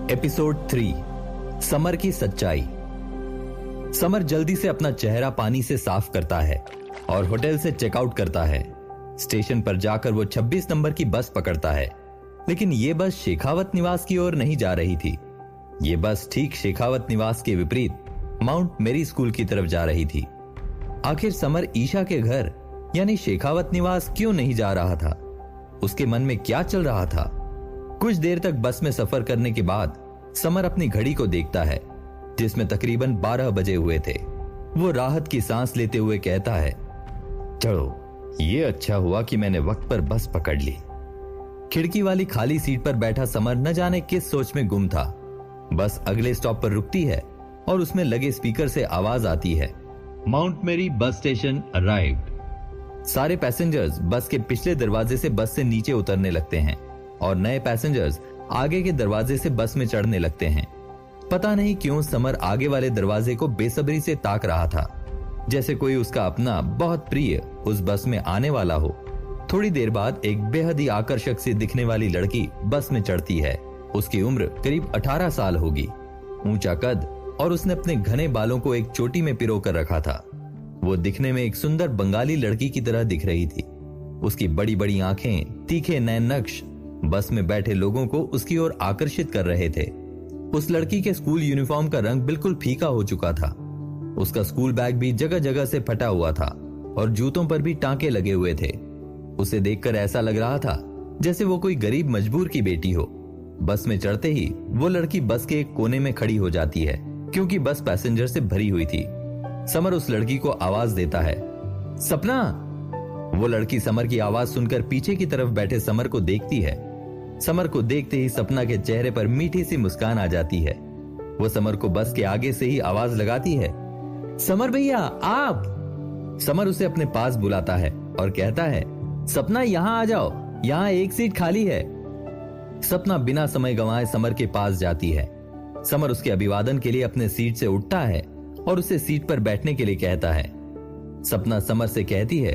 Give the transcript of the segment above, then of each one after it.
Episode 3 summer की सच्चाई। Summer जल्दी से अपना चेहरा पानी से साफ करता है और होटल से चेकआउट करता है। स्टेशन पर जाकर वो 26 नंबर की बस पकड़ता है, लेकिन ये बस शेखावत निवास की ओर नहीं जा रही थी। ये बस ठीक शेखावत निवास के विपरीत माउंट मेरी स्कूल की तरफ जा रही थी। आखिर समर ईशा के घर यानी शेखावत निवास क्यों नहीं जा रहा था? उसके मन में क्या चल रहा था? कुछ देर तक बस में सफर करने के बाद समर अपनी घड़ी को देखता है, जिसमें तकरीबन 12 बजे हुए थे। वो राहत की सांस लेते हुए कहता है, चलो ये अच्छा हुआ कि मैंने वक्त पर बस पकड़ ली। खिड़की वाली खाली सीट पर बैठा समर न जाने किस सोच में गुम था। बस अगले स्टॉप पर रुकती है और उसमें लगे स्पीकर से आवाज आती है, माउंट मेरी बस स्टेशन अराइव्ड। सारे पैसेंजर्स बस के पिछले दरवाजे से बस से नीचे उतरने लगते हैं और नए पैसेंजर्स आगे के दरवाजे से बस में चढ़ने लगते हैं। पता नहीं क्यों समर आगे वाले दरवाजे को बेसब्री से ताक रहा था, जैसे कोई उसका अपना बहुत प्रिय उस बस में आने वाला हो। थोड़ी देर बाद एक बेहद ही आकर्षक सी दिखने वाली लड़की बस में चढ़ती है। उसकी उम्र करीब 18 साल होगी। ऊंचा कद और उसने अपने घने बालों को एक चोटी में पिरो कर रखा था। वो दिखने में एक सुंदर बंगाली लड़की की तरह दिख रही थी। उसकी बड़ी बड़ी आंखें, तीखे नैन नक्श बस में बैठे लोगों को उसकी ओर आकर्षित कर रहे थे। उस लड़की के स्कूल यूनिफॉर्म का रंग बिल्कुल फीका हो चुका था। उसका स्कूल बैग भी जगह जगह से फटा हुआ था और जूतों पर भी टांके लगे हुए थे। उसे देखकर ऐसा लग रहा था जैसे वो कोई गरीब मजबूर की बेटी हो। बस में चढ़ते ही वो लड़की बस के एक कोने में खड़ी हो जाती है, क्योंकि बस पैसेंजर से भरी हुई थी। समर उस लड़की को आवाज देता है, सपना। वो लड़की समर की आवाज सुनकर पीछे की तरफ बैठे समर को देखती है। समर को देखते ही सपना के चेहरे पर मीठी सी मुस्कान आ जाती है। वो समर को बस के आगे से ही आवाज लगाती है, समर भैया आप। समर उसे अपने पास बुलाता है और कहता है, सपना यहाँ आ जाओ, यहाँ एक सीट खाली है। सपना बिना समय गंवाए समर के पास जाती है। समर उसके अभिवादन के लिए अपने सीट से उठता है और उसे सीट पर बैठने के लिए कहता है। सपना समर से कहती है,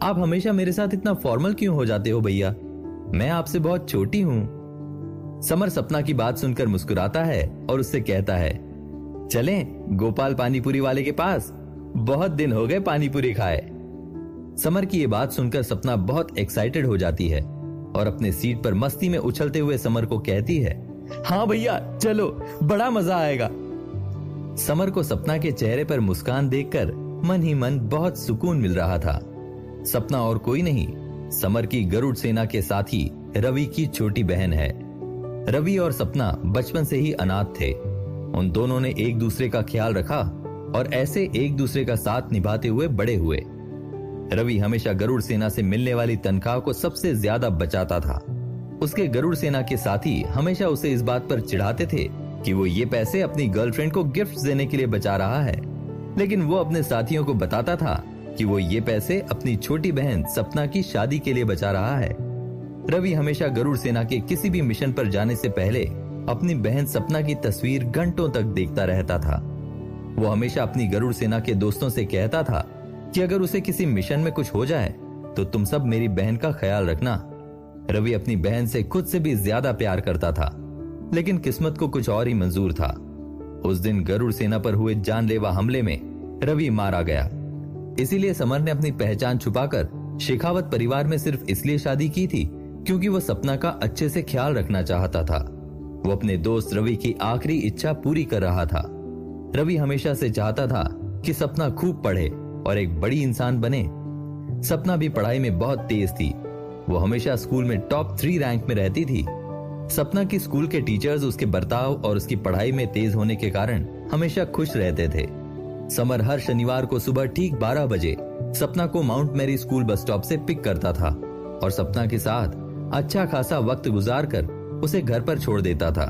आप हमेशा मेरे साथ इतना फॉर्मल क्यों हो जाते हो भैया? मैं आपसे बहुत छोटी हूं। समर सपना की बात सुनकर मुस्कुराता है और उससे कहता है, चलें गोपाल पानीपुरी वाले के पास, बहुत दिन हो गए पानीपुरी खाए। समर की ये बात सुनकर सपना बहुत एक्साइटेड हो जाती है और अपने सीट पर मस्ती में उछलते हुए समर को कहती है, हाँ भैया चलो, बड़ा मजा आएगा। समर को सपना के चेहरे पर मुस्कान देखकर मन ही मन बहुत सुकून मिल रहा था। सपना और कोई नहीं, समर की गरुड़ सेना के साथी रवि की छोटी बहन है। रवि और सपना बचपन से ही अनाथ थे। उन दोनों ने एक दूसरे का ख्याल रखा और ऐसे एक दूसरे का साथ निभाते हुए बड़े हुए। रवि हमेशा गरुड़ सेना से मिलने वाली तनख्वाह को सबसे ज्यादा बचाता था। उसके गरुड़ सेना के साथी हमेशा उसे इस बात पर चिढ़ाते थे कि वो ये पैसे अपनी गर्लफ्रेंड को गिफ्ट देने के लिए बचा रहा है, लेकिन वो अपने साथियों को बताता था कि वो ये पैसे अपनी छोटी बहन सपना की शादी के लिए बचा रहा है। रवि हमेशा गरुड़ सेना के किसी भी मिशन पर जाने से पहले अपनी बहन सपना की तस्वीर घंटों तक देखता रहता था। वो हमेशा अपनी गरुड़ सेना के दोस्तों से कहता था कि अगर उसे किसी मिशन में कुछ हो जाए तो तुम सब मेरी बहन का ख्याल रखना। रवि अपनी बहन से खुद से भी ज्यादा प्यार करता था, लेकिन किस्मत को कुछ और ही मंजूर था। उस दिन गरुड़ सेना पर हुए जानलेवा हमले में रवि मारा गया। इसीलिए समर ने अपनी पहचान छुपाकर शेखावत परिवार में सिर्फ इसलिए शादी की थी क्योंकि वो सपना का अच्छे से ख्याल रखना चाहता था। वो अपने दोस्त रवि की आखिरी इच्छा पूरी कर रहा था। रवि हमेशा से चाहता था कि सपना खूब पढ़े और एक बड़ी इंसान बने। सपना भी पढ़ाई में बहुत तेज थी। वो हमेशा स्कूल में टॉप 3 रैंक में रहती थी। सपना की स्कूल के टीचर्स उसके बर्ताव और उसकी पढ़ाई में तेज होने के कारण हमेशा खुश रहते थे। समर हर शनिवार को सुबह ठीक 12 बजे सपना को माउंट मेरी स्कूल बस स्टॉप से पिक करता था और सपना के साथ अच्छा खासा वक्त गुजार कर उसे घर पर छोड़ देता था।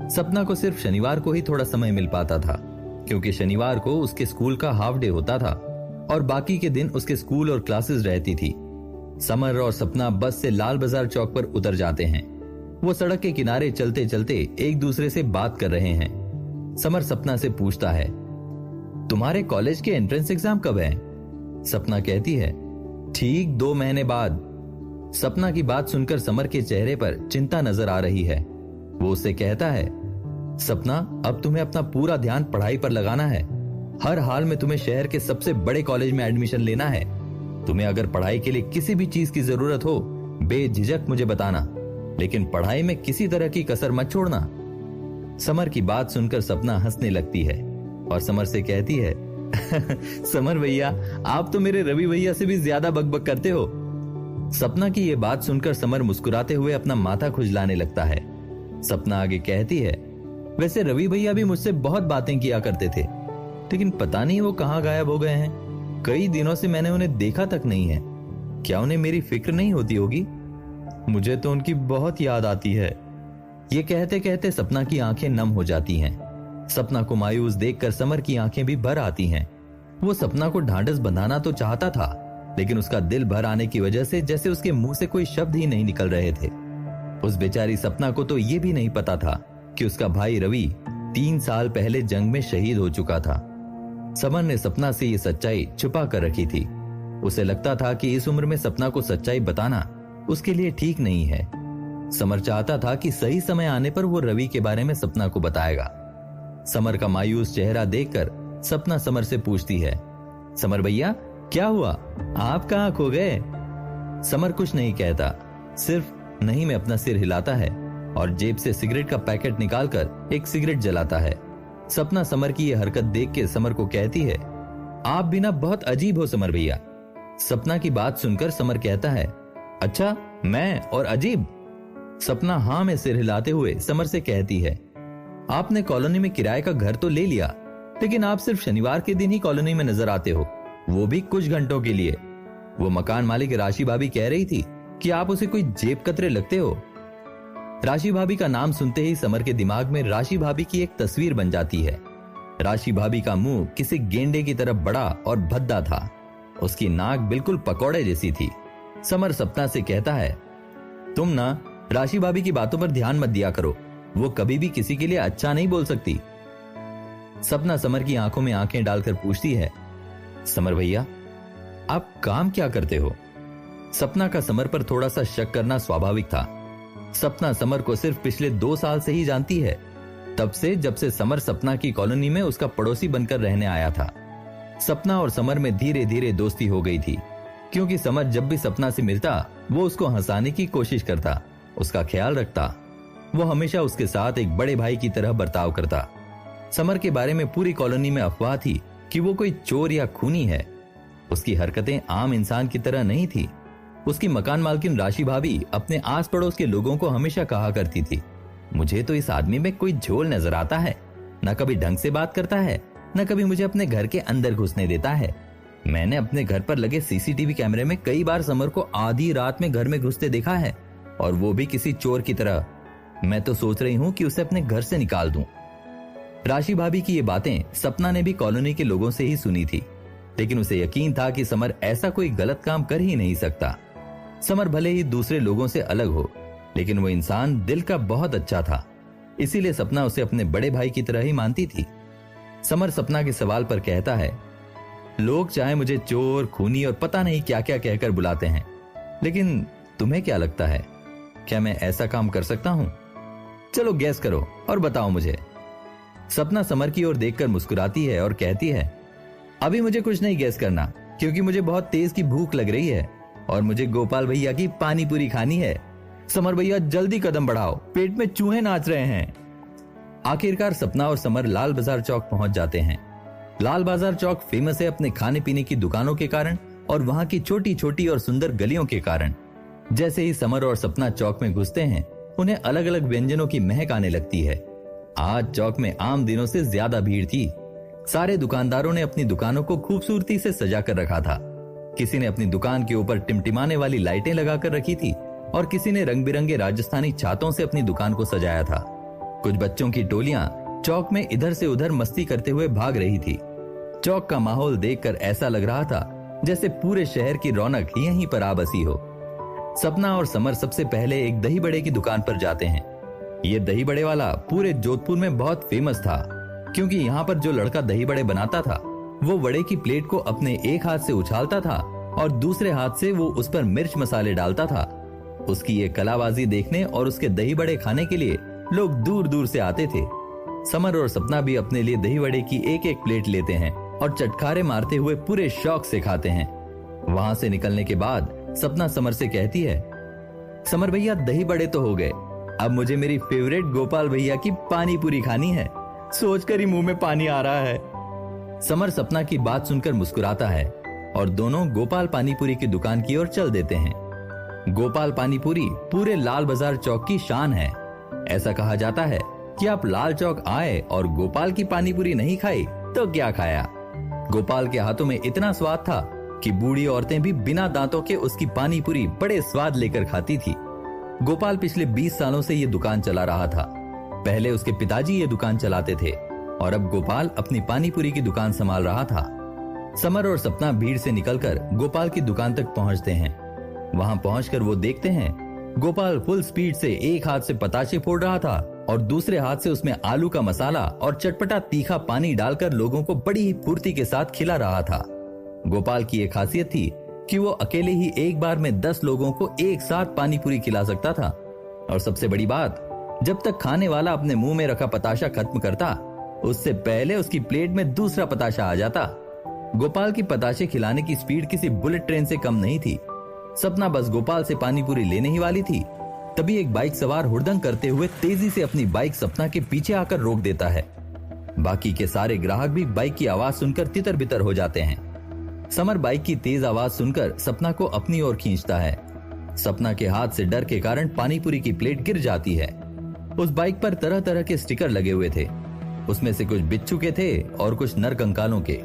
सपना को सिर्फ शनिवार को ही थोड़ा समय मिल पाता था, क्योंकि शनिवार को उसके स्कूल का हाफ डे होता था और बाकी के दिन उसके स्कूल और क्लासेस रहती थी। समर और सपना बस से लाल बाजार चौक पर उतर जाते हैं। वो सड़क के किनारे चलते चलते एक दूसरे से बात कर रहे हैं। समर सपना से पूछता है, तुम्हारे कॉलेज के एंट्रेंस एग्जाम कब है? सपना कहती है, ठीक 2 महीने बाद। सपना की बात सुनकर समर के चेहरे पर चिंता नजर आ रही है। वो उससे कहता है, सपना, अब तुम्हें अपना पूरा ध्यान पढ़ाई पर लगाना है। हर हाल में तुम्हें शहर के सबसे बड़े कॉलेज में एडमिशन लेना है। तुम्हें अगर पढ़ाई के लिए किसी भी चीज की जरूरत हो, बेझिझक मुझे बताना, लेकिन पढ़ाई में किसी तरह की कसर मत छोड़ना। समर की बात सुनकर सपना हंसने लगती है और समर से कहती है, समर भैया, आप तो मेरे रवि भैया से भी ज्यादा बकबक करते हो। सपना की ये बात सुनकर समर मुस्कुराते हुए अपना माथा खुजलाने लगता है। सपना आगे कहती है, वैसे रवि भैया भी मुझसे बहुत बातें किया करते थे, लेकिन पता नहीं वो कहां गायब हो गए हैं। कई दिनों से मैंने उन्हें देखा तक नहीं है। क्या उन्हें मेरी फिक्र नहीं होती होगी? मुझे तो उनकी बहुत याद आती है। ये कहते कहते सपना की आंखें नम हो जाती हैं। सपना को मायूस देखकर समर की आंखें भी भर आती हैं। वो सपना को ढांढस बंधाना तो चाहता था, लेकिन उसका दिल भर आने की वजह से जैसे उसके मुंह से कोई शब्द ही नहीं निकल रहे थे। उस बेचारी सपना को तो ये भी नहीं पता था कि उसका भाई रवि 3 साल पहले जंग में शहीद हो चुका था। समर ने सपना से ये सच्चाई छुपा कर रखी थी। उसे लगता था कि इस उम्र में सपना को सच्चाई बताना उसके लिए ठीक नहीं है। समर चाहता था कि सही समय आने पर वो रवि के बारे में सपना को बताएगा। समर का मायूस चेहरा देखकर सपना समर से पूछती है, समर भैया, क्या हुआ? आप कहां खो गए? समर कुछ नहीं कहता, सिर्फ नहीं में अपना सिर हिलाता है और जेब से सिगरेट का पैकेट निकालकर एक सिगरेट जलाता है। सपना समर की यह हरकत देख के समर को कहती है, आप भी ना बहुत अजीब हो समर भैया। सपना की बात सुनकर समर कहता है, अच्छा, मैं और अजीब? सपना हां में सिर हिलाते हुए समर से कहती है, आपने कॉलोनी में किराए का घर तो ले लिया, लेकिन आप सिर्फ शनिवार के दिन ही कॉलोनी में नजर आते हो, वो भी कुछ घंटों के लिए। वो मकान मालिक राशि भाभी कह रही थी कि आप उसे कोई जेब कतरे लगते हो। राशि भाभी का नाम सुनते ही समर के दिमाग में राशि भाभी की एक तस्वीर बन जाती है। राशि भाभी का मुंह किसी गेंडे की तरफ बड़ा और भद्दा था। उसकी नाक बिल्कुल पकौड़े जैसी थी। समर सपना से कहता है, तुम ना राशि भाभी की बातों पर ध्यान मत दिया करो, वो कभी भी किसी के लिए अच्छा नहीं बोल सकती। सपना समर की आंखों में आंखें डालकर पूछती है, समर भैया, आप काम क्या करते हो? सपना का समर पर थोड़ा सा शक करना स्वाभाविक था। सपना समर को सिर्फ पिछले 2 साल से ही जानती है, तब से जब से समर सपना की कॉलोनी में उसका पड़ोसी बनकर रहने आया था। सपना और समर में धीरे धीरे दोस्ती हो गई थी, क्योंकि समर जब भी सपना से मिलता वो उसको हंसाने की कोशिश करता, उसका ख्याल रखता। वो हमेशा उसके साथ एक बड़े भाई की तरह बर्ताव करता। समर के बारे में पूरी कॉलोनी में अफवाह थी कि वो कोई चोर या खूनी है। उसकी हरकतें आम इंसान की तरह नहीं थी। उसकी मकान मालकिन राशि भाभी अपने आस पड़ोस के लोगों को हमेशा कहा करती थी, मुझे तो इस आदमी में कोई झोल नजर आता है, न कभी ढंग से बात करता है, न कभी मुझे अपने घर के अंदर घुसने देता है। मैंने अपने घर पर लगे सीसीटीवी कैमरे में कई बार समर को आधी रात में घर में घुसते देखा है, और वो भी किसी चोर की तरह। मैं तो सोच रही हूँ कि उसे अपने घर से निकाल दूं। राशि भाभी की ये बातें सपना ने भी कॉलोनी के लोगों से ही सुनी थी, लेकिन उसे यकीन था कि समर ऐसा कोई गलत काम कर ही नहीं सकता। समर भले ही दूसरे लोगों से अलग हो, लेकिन वो इंसान दिल का बहुत अच्छा था, इसीलिए सपना उसे अपने बड़े भाई की तरह ही मानती थी। समर सपना के सवाल पर कहता है, लोग चाहे मुझे चोर, खूनी और पता नहीं क्या क्या कहकर बुलाते हैं, लेकिन तुम्हें क्या लगता है, क्या मैं ऐसा काम कर सकता हूं? चलो गैस करो और बताओ मुझे। सपना समर की ओर देखकर मुस्कुराती है और कहती है, अभी मुझे कुछ नहीं गैस करना, क्योंकि मुझे बहुत तेज की भूख लग रही है और मुझे गोपाल भैया की पानी पूरी खानी है। समर भैया जल्दी कदम बढ़ाओ, पेट में चूहे नाच रहे हैं। आखिरकार सपना और समर लाल बाजार चौक पहुंच जाते हैं। लाल बाजार चौक फेमस है अपने खाने पीने की दुकानों के कारण और वहां की छोटी छोटी और सुंदर गलियों के कारण। जैसे ही समर और सपना चौक में घुसते हैं, उन्हें अलग अलग व्यंजनों की महक आने लगती है। आज चौक में आम दिनों से ज्यादा भीड़ थी। सारे दुकानदारों ने अपनी दुकानों को खूबसूरती से सजा कर रखा था। किसी ने अपनी दुकान के ऊपर टिमटिमाने वाली लाइटें लगाकर रखी थी और किसी ने रंग बिरंगे राजस्थानी छातों से अपनी दुकान को सजाया था। कुछ बच्चों की टोलियां चौक में इधर से उधर मस्ती करते हुए भाग रही थी। चौक का माहौल देखकर ऐसा लग रहा था जैसे पूरे शहर की रौनक यहीं पर आ बसी हो। सपना और समर सबसे पहले एक दही बड़े की दुकान पर जाते हैं। ये दही बड़े वाला पूरे जोधपुर में बहुत फेमस था, क्योंकि यहाँ पर जो लड़का दही बड़े बनाता था वो वड़े की प्लेट को अपने एक हाथ से उछालता था और दूसरे हाथ से वो उस पर मिर्च मसाले डालता था। उसकी ये कलाबाजी देखने और उसके दही बड़े खाने के लिए लोग दूर दूर से आते थे। समर और सपना भी अपने लिए दही वड़े की एक एक प्लेट लेते हैं और चटखारे मारते हुए पूरे शौक से खाते हैं। वहां से निकलने के बाद सपना समर से कहती है, समर भैया दही बड़े तो हो गए, अब मुझे मेरी फेवरेट गोपाल भैया की पानी पूरी खानी है, सोचकर ही मुंह में पानी आ रहा है। समर सपना की बात सुनकर मुस्कुराता है और दोनों गोपाल पानीपुरी की दुकान की ओर चल देते हैं। गोपाल पानीपुरी पूरे लाल बाजार चौक की शान है। ऐसा कहा जाता है कि आप लाल चौक आए और गोपाल की पानीपुरी नहीं खाई तो क्या खाया। गोपाल के हाथों में इतना स्वाद था कि बूढ़ी औरतें भी बिना दांतों के उसकी पानीपुरी बड़े स्वाद लेकर खाती थी। गोपाल पिछले 20 सालों से ये दुकान चला रहा था। पहले उसके पिताजी ये दुकान चलाते थे और अब गोपाल अपनी पानीपुरी की दुकान संभाल रहा था। समर और सपना भीड़ से निकलकर गोपाल की दुकान तक पहुंचते हैं। वहां पहुंचकर वो देखते हैं गोपाल फुल स्पीड से एक हाथ से पताशे फोड़ रहा था और दूसरे हाथ से उसमें आलू का मसाला और चटपटा तीखा पानी डालकर लोगों को बड़ी ही फुर्ती के साथ खिला रहा था। गोपाल की एक खासियत थी कि वो अकेले ही एक बार में 10 लोगों को एक साथ पानीपुरी खिला सकता था। और सबसे बड़ी बात, जब तक खाने वाला अपने मुंह में रखा पताशा खत्म करता, उससे पहले उसकी प्लेट में दूसरा पताशा आ जाता। गोपाल की पताशे खिलाने की स्पीड किसी बुलेट ट्रेन से कम नहीं थी। सपना बस गोपाल से पानीपुरी लेने ही वाली थी, तभी एक बाइक सवार हुड़दंग करते हुए तेजी से अपनी बाइक सपना के पीछे आकर रोक देता है। बाकी के सारे ग्राहक भी बाइक की आवाज सुनकर तितर बितर हो जाते हैं। समर बाइक की तेज आवाज सुनकर सपना को अपनी ओर खींचता है। सपना के हाथ से डर के कारण पानीपुरी की प्लेट गिर जाती है। उस बाइक पर तरह तरह के स्टिकर लगे हुए थे। उसमें से कुछ बिच्छू के थे और कुछ नर कंकालों के।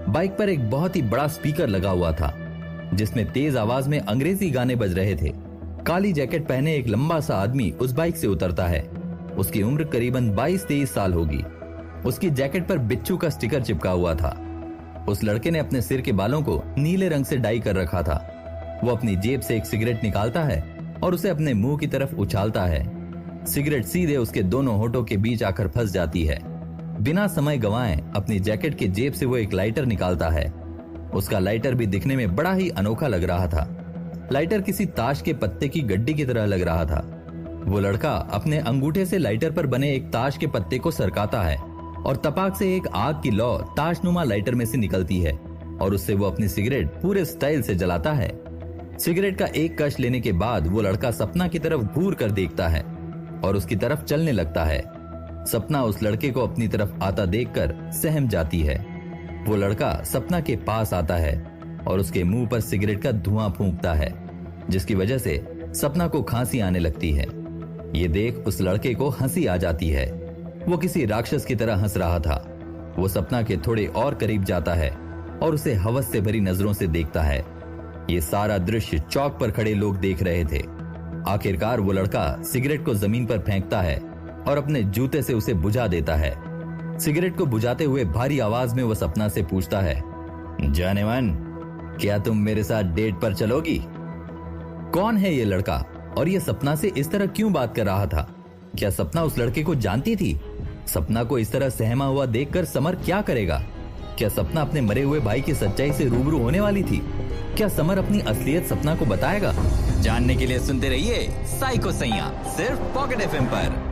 बाइक पर एक बहुत ही बड़ा स्पीकर लगा हुआ था जिसमें तेज आवाज में अंग्रेजी गाने बज रहे थे। काली जैकेट पहने एक लंबा सा आदमी उस बाइक से उतरता है। उसकी उम्र करीबन 22-23 साल होगी। उसकी जैकेट पर बिच्छू का स्टिकर चिपका हुआ था। उस लड़के ने अपने सिर के बालों को नीले रंग से डाई कर रखा था। वो अपनी जेब से एक सिगरेट निकालता है और उसे अपने मुंह की तरफ उछालता है। सिगरेट सीधे उसके दोनों होठों के बीच आकर फंस जाती है। बिना समय गंवाए अपनी जैकेट के जेब से वो एक लाइटर निकालता है। उसका लाइटर भी दिखने में बड़ा ही अनोखा लग रहा था। लाइटर किसी ताश के पत्ते की गड्डी की तरह लग रहा था। वो लड़का अपने अंगूठे से लाइटर पर बने एक ताश के पत्ते को सरकाता है और तपाक से एक आग की लौ ताशनुमा लाइटर में से निकलती है और उससे वो अपनी सिगरेट पूरे स्टाइल से जलाता है। सिगरेट का एक कश लेने के बाद वो लड़का सपना की तरफ घूर कर देखता है और उसकी तरफ चलने लगता है। सपना उस लड़के को अपनी तरफ आता देखकर सहम जाती है। वो लड़का सपना के पास आता है और उसके मुंह पर सिगरेट का धुआं फूंकता है, जिसकी वजह से सपना को खांसी आने लगती है। ये देख उस लड़के को हंसी आ जाती है। वो किसी राक्षस की तरह हंस रहा था। वो सपना के थोड़े और करीब जाता है और उसे हवस से भरी नजरों से देखता है। ये सारा दृश्य चौक पर खड़े लोग देख रहे थे। आखिरकार वो लड़का सिगरेट को जमीन पर फेंकता है और अपने जूते से उसे बुझा देता है। सिगरेट को बुझाते हुए भारी आवाज में वो सपना से पूछता है, जाने मन, क्या तुम मेरे साथ डेट पर चलोगी? कौन है ये लड़का और ये सपना से इस तरह क्यों बात कर रहा था? क्या सपना उस लड़के को जानती थी? सपना को इस तरह सहमा हुआ देखकर समर क्या करेगा? क्या सपना अपने मरे हुए भाई की सच्चाई से रूबरू होने वाली थी? क्या समर अपनी असलियत सपना को बताएगा? जानने के लिए सुनते रहिए साइको सैया, सिर्फ पॉकेट एफएम पर।